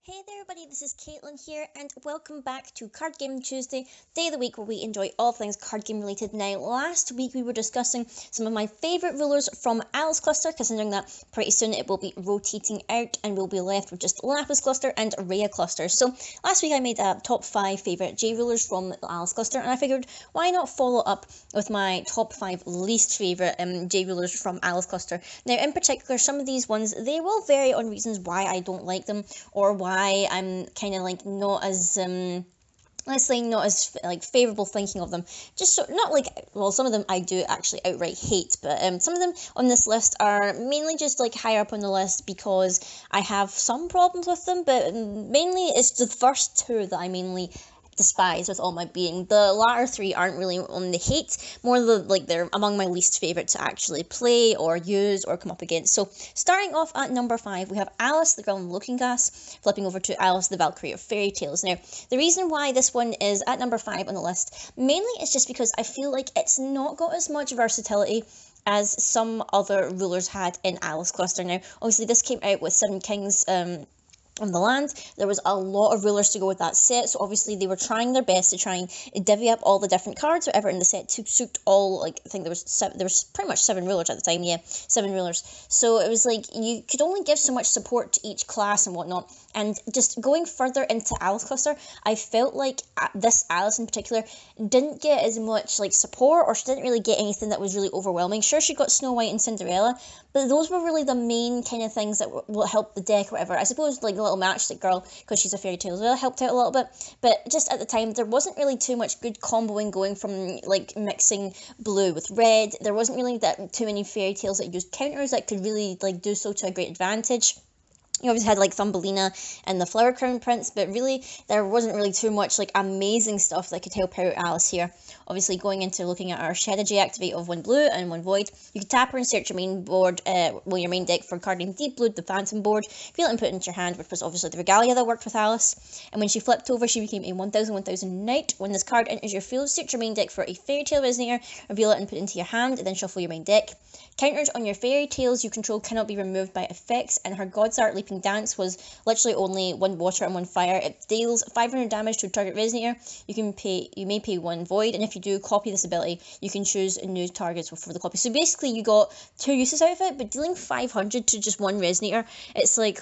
Hey there everybody, this is Caitlin here and welcome back to Card Game Tuesday, day of the week where we enjoy all things card game related. Now, last week we were discussing some of my favourite rulers from Alice Cluster, considering that pretty soon it will be rotating out and we'll be left with just Lapis Cluster and Rhea Cluster. So, last week I made a top 5 favourite J rulers from Alice Cluster and I figured why not follow up with my top 5 least favourite J rulers from Alice Cluster. Now, in particular, some of these ones, they will vary on reasons why I don't like them or why I'm kind of like not as let's say not as like favorable thinking of them. Just so, not like, well, some of them I do actually outright hate, but some of them on this list are mainly just like higher up on the list because I have some problems with them, but mainly it's the first two that I mainly despise with all my being. The latter three aren't really on the hate, more like they're among my least favourite to actually play or use or come up against. So starting off at number 5, we have Alice the Girl in the Looking Glass, flipping over to Alice the Valkyrie of Fairy Tales. Now, the reason why this one is at number 5 on the list, mainly is just because I feel like it's not got as much versatility as some other rulers had in Alice Cluster. Now, obviously this came out with Seven Kings on the land. There was a lot of rulers to go with that set, so obviously they were trying their best to try and divvy up all the different cards, whatever in the set, to suit all, like, I think there was pretty much 7 rulers at the time, yeah, 7 rulers. So it was like, you could only give so much support to each class and whatnot, and just going further into Alice Cluster, I felt like this Alice in particular didn't get as much, like, support, or she didn't really get anything that was really overwhelming. Sure, she got Snow White and Cinderella, but those were really the main kind of things that will help the deck or whatever. I suppose, like, the little matchstick girl, because she's a fairy tale as well, helped out a little bit, but just at the time there wasn't really too much good comboing going from like mixing blue with red. There wasn't really that too many fairy tales that used counters that could really like do so to a great advantage. You obviously had like Thumbelina and the Flower Crown Prince, but really there wasn't really too much like amazing stuff that could help out Alice here. Obviously, going into looking at our strategy activate of 1 blue and 1 void, you could tap her and search your main board, your main deck for a card named Deep Blue, the Phantom board, feel it and put it into your hand, which was obviously the Regalia that worked with Alice. And when she flipped over, she became a 1000 knight. When this card enters your field, search your main deck for a Fairy Tale Resonator, reveal it and put it into your hand, and then shuffle your main deck. Counters on your fairy tales you control cannot be removed by effects, and her God's Art Leaping Dance was literally only 1 water and 1 fire. It deals 500 damage to a target resonator. You may pay 1 void, and if you do copy this ability, you can choose new targets for the copy. So basically, you got 2 uses out of it, but dealing 500 to just 1 resonator, it's like,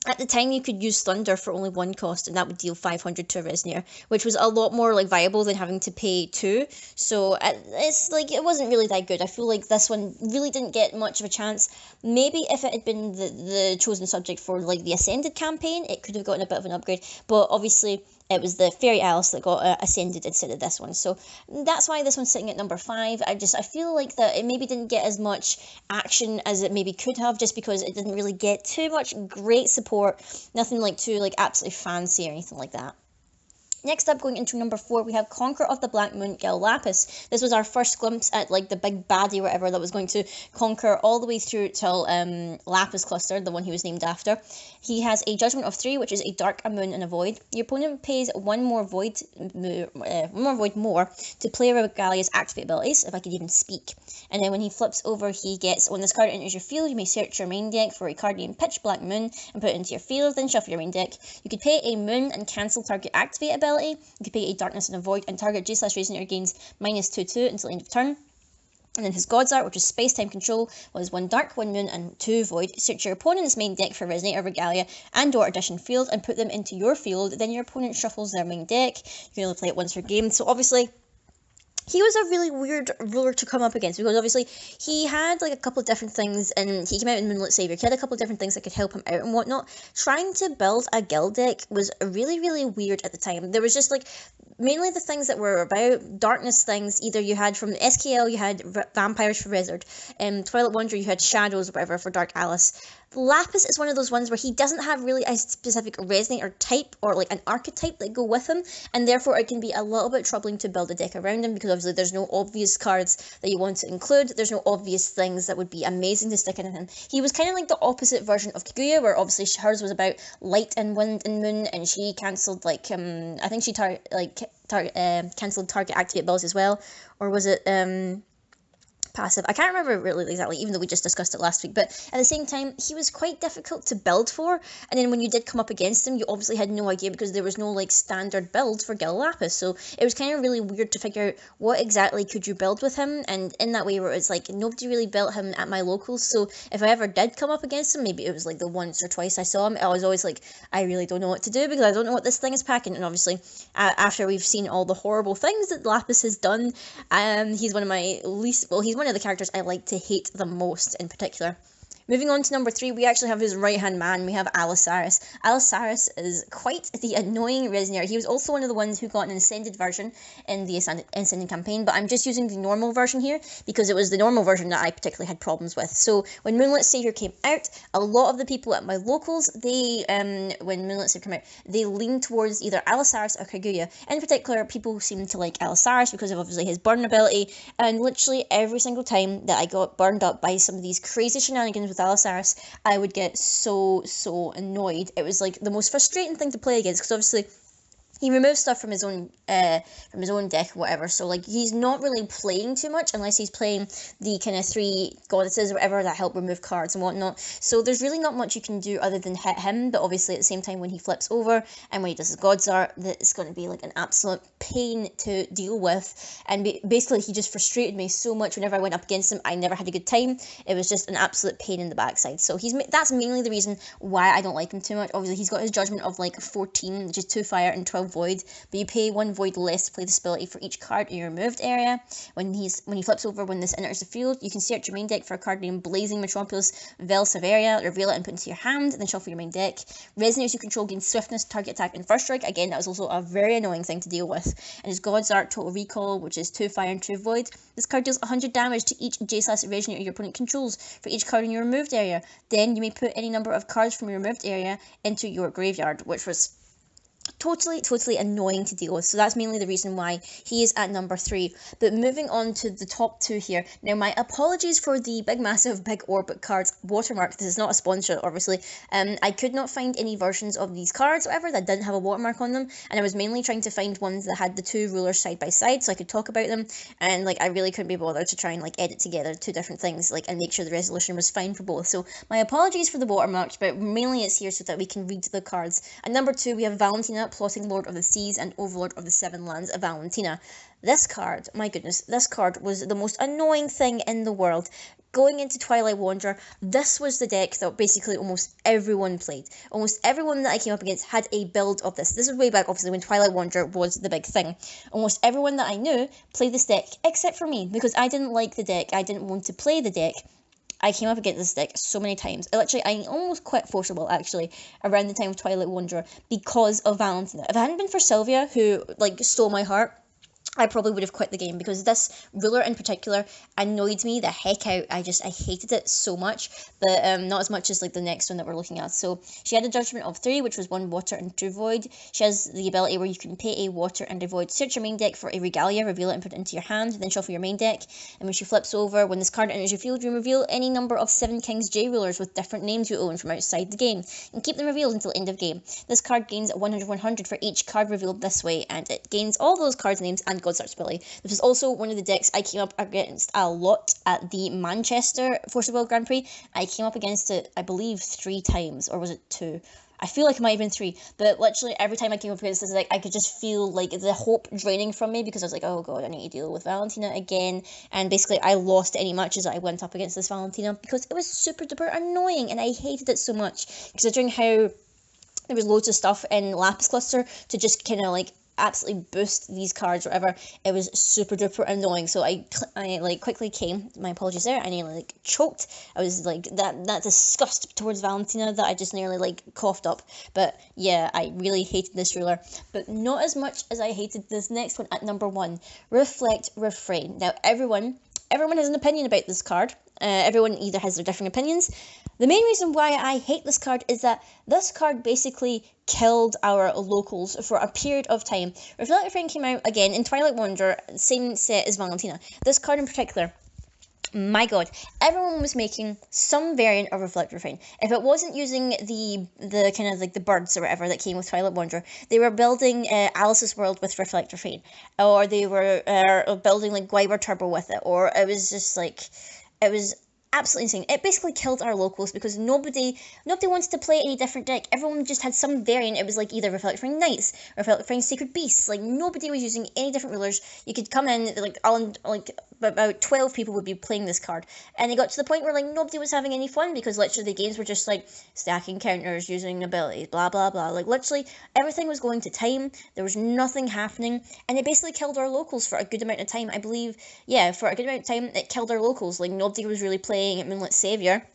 at the time, you could use Thunder for only 1 cost, and that would deal 500 to a Resonator, which was a lot more like viable than having to pay 2. So it's like it wasn't really that good. I feel like this one really didn't get much of a chance. Maybe if it had been the chosen subject for like the Ascended campaign, it could have gotten a bit of an upgrade. But obviously, it was the Fairy Alice that got Ascended instead of this one. So that's why this one's sitting at number 5. I feel like that it maybe didn't get as much action as it maybe could have, just because it didn't really get too much great support. Nothing like too like absolutely fancy or anything like that. Next up, going into number 4, we have Conqueror of the Black Moon, Gil Lapis. This was our first glimpse at like the big baddie or whatever that was going to conquer all the way through till Lapis Cluster, the one he was named after. He has a Judgment of 3, which is a Dark, a Moon, and a Void. Your opponent pays one more void more to play Regalia's activate abilities, if I could even speak. And then when he flips over, when this card enters your field, you may search your main deck for a card named Pitch Black Moon and put it into your field, then shuffle your main deck. You could pay a Moon and cancel target activate ability. You could pay a Darkness and a Void, and target J/Resonator gains -2/2 until end of turn. And then his God's Art, which is Space-Time Control, was 1 Dark, 1 Moon, and 2 Void. Search your opponent's main deck for Resonator, Regalia, and/or Addition field, and put them into your field. Then your opponent shuffles their main deck. You can only play it once per game. So obviously, he was a really weird ruler to come up against, because obviously he had like a couple of different things, and he came out in Moonlit Savior. He had a couple of different things that could help him out and whatnot. Trying to build a guild deck was really, really weird at the time. There was just like mainly the things that were about darkness things. Either you had from SKL, you had vampires for Wizard, Twilight Wanderer, you had shadows or whatever for Dark Alice. Lapis is one of those ones where he doesn't have really a specific resonator type or like an archetype that go with him, and therefore it can be a little bit troubling to build a deck around him, because obviously there's no obvious cards that you want to include, there's no obvious things that would be amazing to stick in him. He was kind of like the opposite version of Kaguya, where obviously hers was about light and wind and moon, and she cancelled like I think she cancelled target activate abilities as well, or was it passive. I can't remember really exactly, even though we just discussed it last week, but at the same time, he was quite difficult to build for, and then when you did come up against him, you obviously had no idea because there was no like standard build for Gilgalapis, so it was kind of really weird to figure out what exactly could you build with him, and in that way where it's like nobody really built him at my locals, so if I ever did come up against him, maybe it was like the once or twice I saw him, I was always like, I really don't know what to do because I don't know what this thing is packing, and obviously after we've seen all the horrible things that Lapis has done, he's one of my least, well, he's one of the characters I like to hate the most in particular. Moving on to number 3, we actually have his right-hand man. We have Cyrus. Cyrus is quite the annoying Resonator. He was also one of the ones who got an Ascended version in the Ascended campaign, but I'm just using the normal version here because it was the normal version that I particularly had problems with. So when Moonlit Savior came out, a lot of the people at my locals, they, when Moonlit Savior came out, they leaned towards either Cyrus or Kaguya. In particular, people seemed to like Cyrus because of obviously his burn ability, and literally every single time that I got burned up by some of these crazy shenanigans with Cyrus, I would get so annoyed. It was like the most frustrating thing to play against because obviously he removes stuff from his own deck or whatever, so like he's not really playing too much unless he's playing the kind of 3 goddesses or whatever that help remove cards and whatnot, so there's really not much you can do other than hit him, but obviously at the same time when he flips over and when he does his God's Art, it's going to be like an absolute pain to deal with, and basically he just frustrated me so much whenever I went up against him. I never had a good time. It was just an absolute pain in the backside, so that's mainly the reason why I don't like him too much. Obviously he's got his judgment of like 14, which is 2 fire and 12 void, but you pay 1 void less to play this ability for each card in your removed area. When he flips over, when this enters the field, you can search your main deck for a card named Blazing Metropolis Vel Severia, reveal it and put it into your hand, and then shuffle your main deck. Resonators you control gain swiftness, target attack, and first strike. Again, that was also a very annoying thing to deal with. And his God's Art Total Recall, which is 2 fire and 2 void. This card deals 100 damage to each J/Resonator your opponent controls for each card in your removed area. Then you may put any number of cards from your removed area into your graveyard, which was totally annoying to deal with, so that's mainly the reason why he is at number 3. But moving on to the top 2 here. Now, my apologies for the big massive big orbit cards watermark. This is not a sponsor, obviously. I could not find any versions of these cards whatever that didn't have a watermark on them, and I was mainly trying to find ones that had the 2 rulers side by side so I could talk about them, and like I really couldn't be bothered to try and like edit together 2 different things like and make sure the resolution was fine for both. So my apologies for the watermarks, but mainly it's here so that we can read the cards. At number 2 we have Valentina, Plotting Lord of the Seas and Overlord of the Seven Lands of Valentina. This card, my goodness, this card was the most annoying thing in the world. Going into Twilight Wanderer, this was the deck that basically almost everyone played. Almost everyone that I came up against had a build of this. This is way back, obviously, when Twilight Wanderer was the big thing. Almost everyone that I knew played this deck, except for me, because I didn't like the deck. I didn't want to play the deck. I came up against this deck so many times. I almost quit Forcible, actually, around the time of Twilight Wanderer because of Valentina. If it hadn't been for Sylvia, who, like, stole my heart, I probably would have quit the game because this ruler in particular annoyed me the heck out. I hated it so much, but not as much as like the next one that we're looking at. So she had a judgment of 3, which was 1 water and 2 void. She has the ability where you can pay a water and a void, search your main deck for a regalia, reveal it and put it into your hand, then shuffle your main deck. And when she flips over, when this card enters your field, you reveal any number of 7 King's J rulers with different names you own from outside the game, and keep them revealed until end of game. This card gains 100/100 for each card revealed this way, and it gains all those cards' names and God's Art ability. This was also one of the decks I came up against a lot at the Manchester Forcible Grand Prix. I came up against it, I believe, 3 times, or was it 2? I feel like it might have been 3, but literally every time I came up against this, like, I could just feel like the hope draining from me because I was like, oh god, I need to deal with Valentina again, and basically I lost any matches that I went up against this Valentina because it was super duper annoying and I hated it so much, considering how there was loads of stuff in Lapis Cluster to just kind of like absolutely boost these cards or whatever. It was super duper annoying, so I like quickly came, my apologies there, I nearly like choked. I was like that disgust towards Valentina that I just nearly like coughed up. But yeah, I really hated this ruler, but not as much as I hated this next one at number 1, Reflect Refrain. Now everyone has an opinion about this card. Everyone either has their different opinions. The main reason why I hate this card is that this card basically killed our locals for a period of time. Reflect Refrain came out again in Twilight Wanderer, same set as Valentina. This card in particular, My god, everyone was making some variant of Reflector Refrain. If it wasn't using the kind of like the birds or whatever that came with Twilight Wanderer, they were building Alice's World with Reflector Refrain, or they were building like Gwyber Turbo with it, or it was just like, it was absolutely insane. It basically killed our locals because nobody wanted to play any different deck. Everyone just had some variant. It was like either Reflector Ring Knights, Reflector Ring Sacred Beasts. Like nobody was using any different rulers. You could come in like about 12 people would be playing this card, and it got to the point where like nobody was having any fun because literally the games were just like stacking counters, using abilities, blah blah blah. Like literally everything was going to time. There was nothing happening, and it basically killed our locals for a good amount of time. I believe, yeah, for a good amount of time it killed our locals. Like nobody was really playing at Moonlit Savior.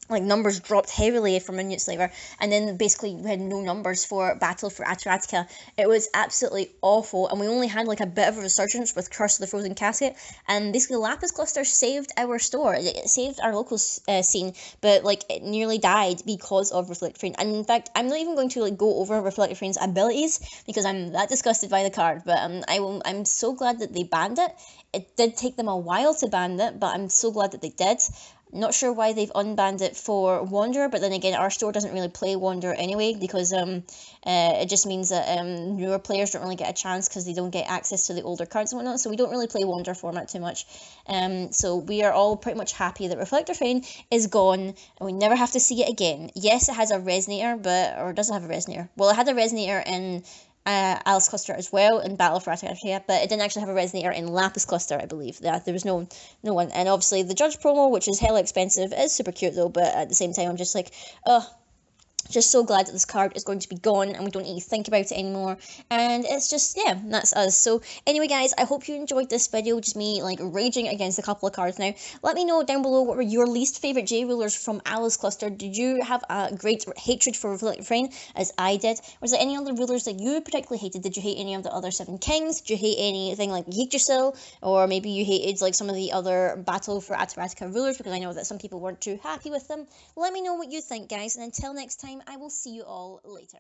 Like numbers dropped heavily for Moonlit Slaver, and then basically we had no numbers for Battle for Ataratica. It was absolutely awful, and we only had like a bit of a resurgence with Curse of the Frozen Casket, and basically Lapis Cluster saved our store. It saved our local scene, but like it nearly died because of Reflector Frame. And in fact, I'm not even going to like go over Reflector Frame's abilities because I'm that disgusted by the card. But I'm so glad that they banned it. It did take them a while to ban it, but I'm so glad that they did. Not sure why they've unbanned it for Wanderer, but then again, our store doesn't really play Wanderer anyway, because it just means that newer players don't really get a chance because they don't get access to the older cards and whatnot, so we don't really play Wanderer format too much. So we are all pretty much happy that Reflector Frame is gone, and we never have to see it again. Yes, it has a Resonator, or does it have a Resonator? Well, it had a Resonator in Alice Cluster as well in Battle for Ataratica, but it didn't actually have a Resonator in Lapis Cluster, I believe. Yeah, there was no one. And obviously the Judge promo, which is hella expensive, is super cute though, but at the same time I'm just like, ugh. Just so glad that this card is going to be gone and we don't need to think about it anymore. And it's just, yeah, that's us. So anyway, guys, I hope you enjoyed this video, just me like raging against a couple of cards now. Let me know down below what were your least favourite J-Rulers from Alice Cluster. Did you have a great hatred for Reflector Frame, as I did? Was there any other rulers that you particularly hated? Did you hate any of the other 7 Kings? Did you hate anything like Yggdrasil? Or maybe you hated like some of the other Battle for Ataratica rulers, because I know that some people weren't too happy with them. Let me know what you think, guys, and until next time, I will see you all later.